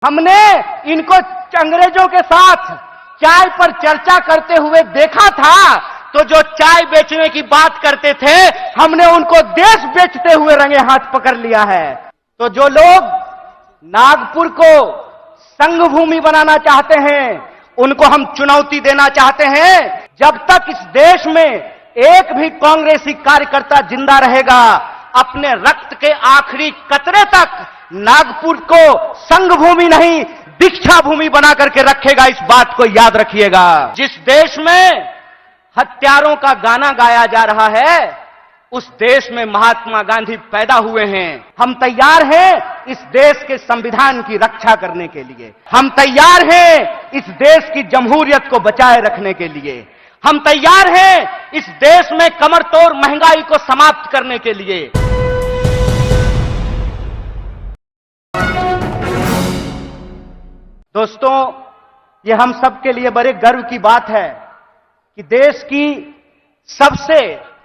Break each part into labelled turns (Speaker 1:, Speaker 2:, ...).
Speaker 1: हमने इनको अंग्रेजों के साथ चाय पर चर्चा करते हुए देखा था, तो जो चाय बेचने की बात करते थे हमने उनको देश बेचते हुए रंगे हाथ पकड़ लिया है। तो जो लोग नागपुर को संघ भूमि बनाना चाहते हैं उनको हम चुनौती देना चाहते हैं, जब तक इस देश में एक भी कांग्रेसी कार्यकर्ता जिंदा रहेगा, अपने रक्त के आखिरी कतरे तक नागपुर को संघ भूमि नहीं दीक्षा भूमि बना करके रखेगा। इस बात को याद रखिएगा। जिस देश में हत्यारों का गाना गाया जा रहा है उस देश में महात्मा गांधी पैदा हुए हैं। हम तैयार हैं इस देश के संविधान की रक्षा करने के लिए, हम तैयार हैं इस देश की जमहूरियत को बचाए रखने के लिए, हम तैयार हैं इस देश में कमर तोड़ महंगाई को समाप्त करने के लिए। दोस्तों, ये हम सब के लिए बड़े गर्व की बात है कि देश की सबसे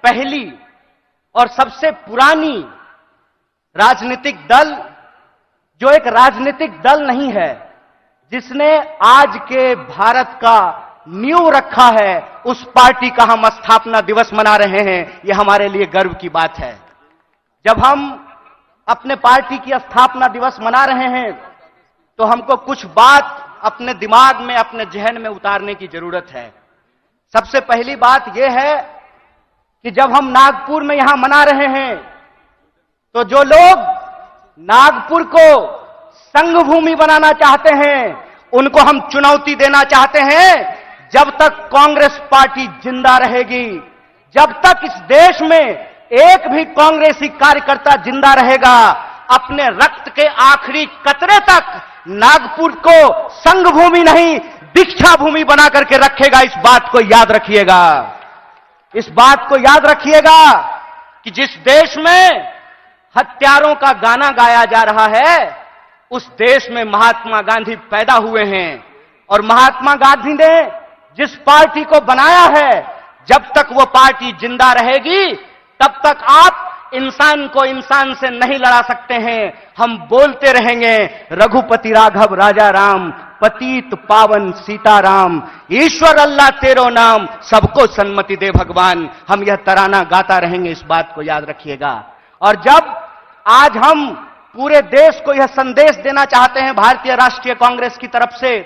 Speaker 1: पहली और सबसे पुरानी राजनीतिक दल, जो एक राजनीतिक दल नहीं है, जिसने आज के भारत का नींव रखा है, उस पार्टी का हम स्थापना दिवस मना रहे हैं। यह हमारे लिए गर्व की बात है। जब हम अपने पार्टी की स्थापना दिवस मना रहे हैं तो हमको कुछ बात अपने दिमाग में, अपने जहन में उतारने की जरूरत है। सबसे पहली बात यह है कि जब हम नागपुर में यहां मना रहे हैं तो जो लोग नागपुर को संघ भूमि बनाना चाहते हैं उनको हम चुनौती देना चाहते हैं, जब तक कांग्रेस पार्टी जिंदा रहेगी, जब तक इस देश में एक भी कांग्रेसी कार्यकर्ता जिंदा रहेगा, अपने रक्त के आखिरी कतरे तक नागपुर को संघ भूमि नहीं दीक्षा भूमि बना करके रखेगा। इस बात को याद रखिएगा। इस बात को याद रखिएगा कि जिस देश में हत्यारों का गाना गाया जा रहा है उस देश में महात्मा गांधी पैदा हुए हैं, और महात्मा गांधी ने जिस पार्टी को बनाया है, जब तक वो पार्टी जिंदा रहेगी तब तक आप इंसान को इंसान से नहीं लड़ा सकते हैं। हम बोलते रहेंगे रघुपति राघव राजा राम, पतित पावन सीताराम, ईश्वर अल्लाह तेरो नाम, सबको सन्मति दे भगवान। हम यह तराना गाता रहेंगे। इस बात को याद रखिएगा। और जब आज हम पूरे देश को यह संदेश देना चाहते हैं भारतीय राष्ट्रीय कांग्रेस की तरफ से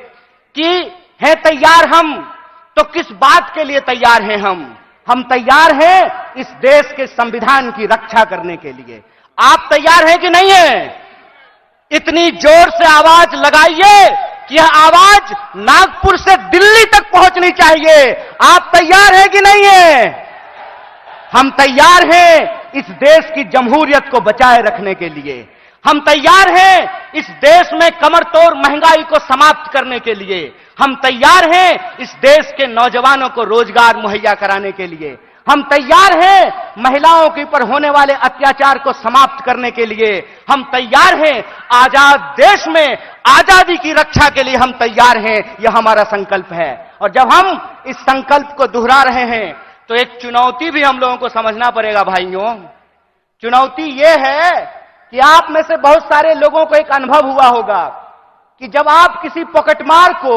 Speaker 1: कि है तैयार हम, तो किस बात के लिए तैयार हैं हम तैयार हैं इस देश के संविधान की रक्षा करने के लिए। आप तैयार हैं कि नहीं है? इतनी जोर से आवाज लगाइए कि यह आवाज नागपुर से दिल्ली तक पहुंचनी चाहिए। आप तैयार हैं कि नहीं है? हम तैयार हैं इस देश की जमहूरियत को बचाए रखने के लिए, हम तैयार हैं इस देश में कमर तोड़ महंगाई को समाप्त करने के लिए, हम तैयार हैं इस देश के नौजवानों को रोजगार मुहैया कराने के लिए, हम तैयार हैं महिलाओं के ऊपर होने वाले अत्याचार को समाप्त करने के लिए, हम तैयार हैं आजाद देश में आजादी की रक्षा के लिए हम तैयार हैं। यह हमारा संकल्प है। और जब हम इस संकल्प को दोहरा रहे हैं तो एक चुनौती भी हम लोगों को समझना पड़ेगा भाइयों। चुनौती यह है कि आप में से बहुत सारे लोगों को एक अनुभव हुआ होगा कि जब आप किसी पॉकेटमार को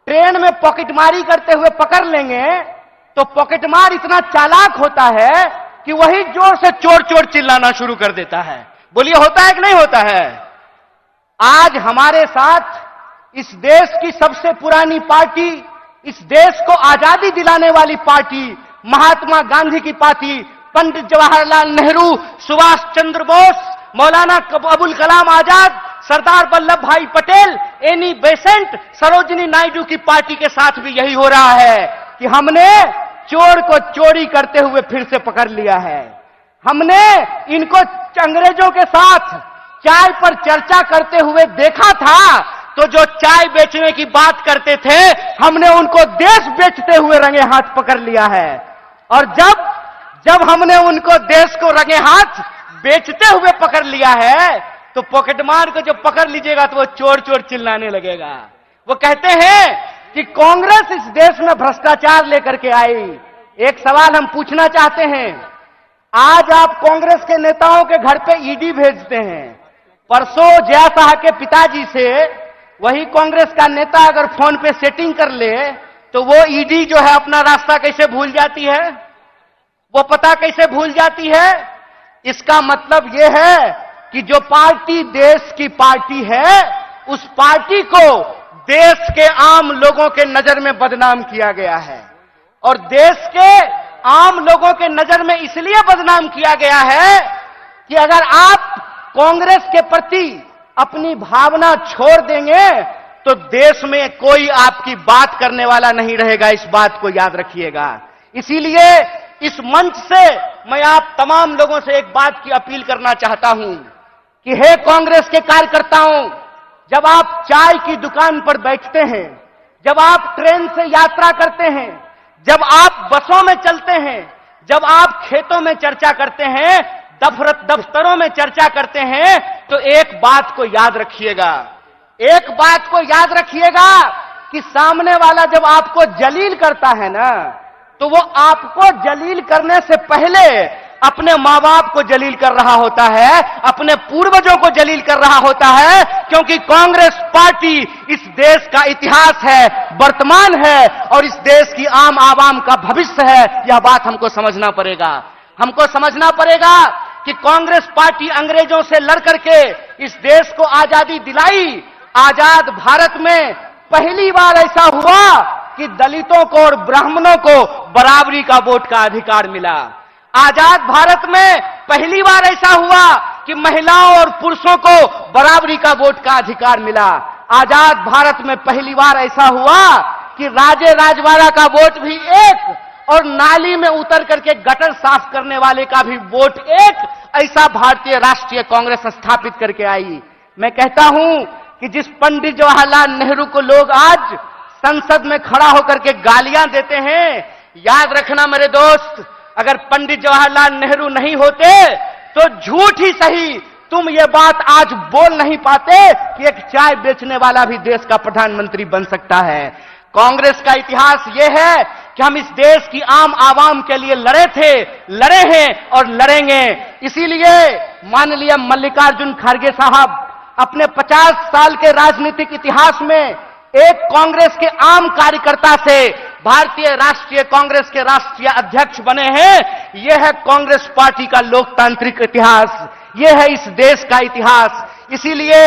Speaker 1: ट्रेन में पॉकेटमारी करते हुए पकड़ लेंगे तो पॉकेटमार इतना चालाक होता है कि वही जोर से चोर चोर चिल्लाना शुरू कर देता है। बोलिए, होता है कि नहीं होता है? आज हमारे साथ इस देश की सबसे पुरानी पार्टी, इस देश को आजादी दिलाने वाली पार्टी, महात्मा गांधी की पार्टी, पंडित जवाहरलाल नेहरू, सुभाष चंद्र बोस, मौलाना अबुल कलाम आजाद, सरदार वल्लभ भाई पटेल, एनी बेसेंट, सरोजिनी नायडू की पार्टी के साथ भी यही हो रहा है कि हमने चोर को चोरी करते हुए फिर से पकड़ लिया है। हमने इनको अंग्रेजों के साथ चाय पर चर्चा करते हुए देखा था, तो जो चाय बेचने की बात करते थे हमने उनको देश बेचते हुए रंगे हाथ पकड़ लिया है। और जब हमने उनको देश को रंगे हाथ बेचते हुए पकड़ लिया है तो पॉकेटमार को जब पकड़ लीजिएगा तो वो चोर चोर चिल्लाने लगेगा। वो कहते हैं कि कांग्रेस इस देश में भ्रष्टाचार लेकर के आई। एक सवाल हम पूछना चाहते हैं, आज आप कांग्रेस के नेताओं के घर पे ईडी भेजते हैं, परसों जया शाह के पिताजी से वही कांग्रेस का नेता अगर फोन पे सेटिंग कर ले तो वो ईडी जो है अपना रास्ता कैसे भूल जाती है, वो पता कैसे भूल जाती है। इसका मतलब यह है कि जो पार्टी देश की पार्टी है, उस पार्टी को देश के आम लोगों के नजर में बदनाम किया गया है। और देश के आम लोगों के नजर में इसलिए बदनाम किया गया है कि अगर आप कांग्रेस के प्रति अपनी भावना छोड़ देंगे तो देश में कोई आपकी बात करने वाला नहीं रहेगा। इस बात को याद रखिएगा। इसीलिए इस मंच से मैं आप तमाम लोगों से एक बात की अपील करना चाहता हूं कि हे कांग्रेस के कार्यकर्ताओं, जब आप चाय की दुकान पर बैठते हैं, जब आप ट्रेन से यात्रा करते हैं, जब आप बसों में चलते हैं, जब आप खेतों में चर्चा करते हैं, दफ्तरों में चर्चा करते हैं, तो एक बात को याद रखिएगा, एक बात को याद रखिएगा कि सामने वाला जब आपको जलील करता है ना, तो वो आपको जलील करने से पहले अपने मां बाप को जलील कर रहा होता है, अपने पूर्वजों को जलील कर रहा होता है। क्योंकि कांग्रेस पार्टी इस देश का इतिहास है, वर्तमान है और इस देश की आम आवाम का भविष्य है। यह बात हमको समझना पड़ेगा। हमको समझना पड़ेगा कि कांग्रेस पार्टी अंग्रेजों से लड़ करके इस देश को आजादी दिलाई। आजाद भारत में पहली बार ऐसा हुआ कि दलितों को और ब्राह्मणों को बराबरी का वोट का अधिकार मिला। आजाद भारत में पहली बार ऐसा हुआ कि महिलाओं और पुरुषों को बराबरी का वोट का अधिकार मिला। आजाद भारत में पहली बार ऐसा हुआ कि राजे राजवाड़ा का वोट भी एक और नाली में उतर करके गटर साफ करने वाले का भी वोट एक, ऐसा भारतीय राष्ट्रीय कांग्रेस स्थापित करके आई। मैं कहता हूं कि जिस पंडित जवाहरलाल नेहरू को लोग आज संसद में खड़ा होकर के गालियां देते हैं, याद रखना मेरे दोस्त, अगर पंडित जवाहरलाल नेहरू नहीं होते तो झूठ ही सही तुम ये बात आज बोल नहीं पाते कि एक चाय बेचने वाला भी देश का प्रधानमंत्री बन सकता है। कांग्रेस का इतिहास यह है कि हम इस देश की आम आवाम के लिए लड़े थे, लड़े हैं और लड़ेंगे। इसीलिए माननीय मल्लिकार्जुन खड़गे साहब अपने 50 साल के राजनीतिक इतिहास में एक कांग्रेस के आम कार्यकर्ता से भारतीय राष्ट्रीय कांग्रेस के राष्ट्रीय अध्यक्ष बने हैं। यह है कांग्रेस पार्टी का लोकतांत्रिक इतिहास, यह है इस देश का इतिहास। इसीलिए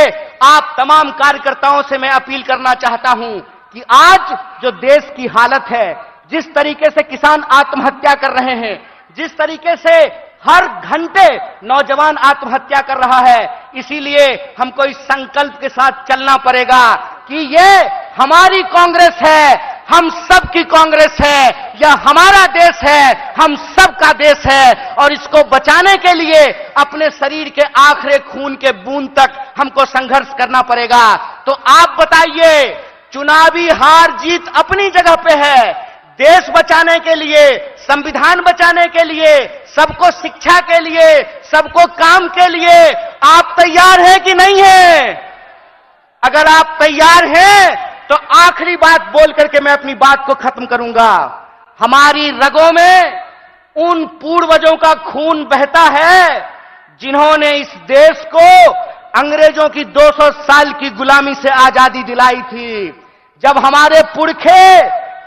Speaker 1: आप तमाम कार्यकर्ताओं से मैं अपील करना चाहता हूं कि आज जो देश की हालत है, जिस तरीके से किसान आत्महत्या कर रहे हैं, जिस तरीके से हर घंटे नौजवान आत्महत्या कर रहा है, इसीलिए हमको इस संकल्प के साथ चलना पड़ेगा कि ये हमारी कांग्रेस है, हम सब की कांग्रेस है, यह हमारा देश है, हम सब का देश है और इसको बचाने के लिए अपने शरीर के आखिरी खून के बूंद तक हमको संघर्ष करना पड़ेगा। तो आप बताइए, चुनावी हार जीत अपनी जगह पे है, देश बचाने के लिए, संविधान बचाने के लिए, सबको शिक्षा के लिए, सबको काम के लिए आप तैयार हैं कि नहीं हैं? अगर आप तैयार हैं तो आखिरी बात बोल करके मैं अपनी बात को खत्म करूंगा। हमारी रगों में उन पूर्वजों का खून बहता है जिन्होंने इस देश को अंग्रेजों की 200 साल की गुलामी से आजादी दिलाई थी। जब हमारे पुरखे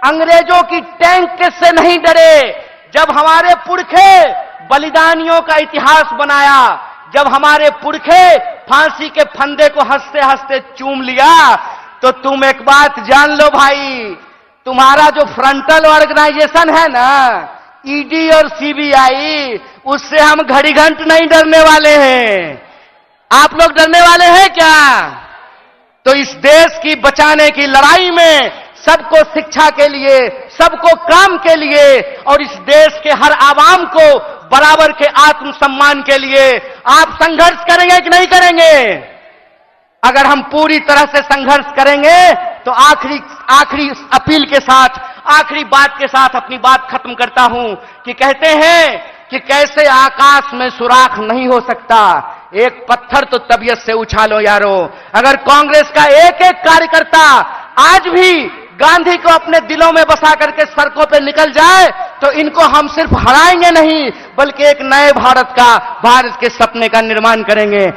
Speaker 1: अंग्रेजों की टैंक से नहीं डरे, जब हमारे पुरखे बलिदानियों का इतिहास बनाया, जब हमारे पुरखे फांसी के फंदे को हंसते हंसते चूम लिया, तो तुम एक बात जान लो भाई, तुम्हारा जो फ्रंटल ऑर्गेनाइजेशन है ना, ईडी और सीबीआई, उससे हम घड़ी घंट नहीं डरने वाले हैं। आप लोग डरने वाले हैं क्या? तो इस देश की बचाने की लड़ाई में सबको शिक्षा के लिए, सबको काम के लिए और इस देश के हर आवाम को बराबर के आत्मसम्मान के लिए आप संघर्ष करेंगे कि नहीं करेंगे? अगर हम पूरी तरह से संघर्ष करेंगे तो आखिरी अपील के साथ, आखिरी बात के साथ अपनी बात खत्म करता हूं कि कहते हैं कि कैसे आकाश में सुराख नहीं हो सकता, एक पत्थर तो तबीयत से उछालो यारो। अगर कांग्रेस का एक एक कार्यकर्ता आज भी गांधी को अपने दिलों में बसा करके सड़कों पे निकल जाए तो इनको हम सिर्फ हराएंगे नहीं, बल्कि एक नए भारत के सपने का निर्माण करेंगे।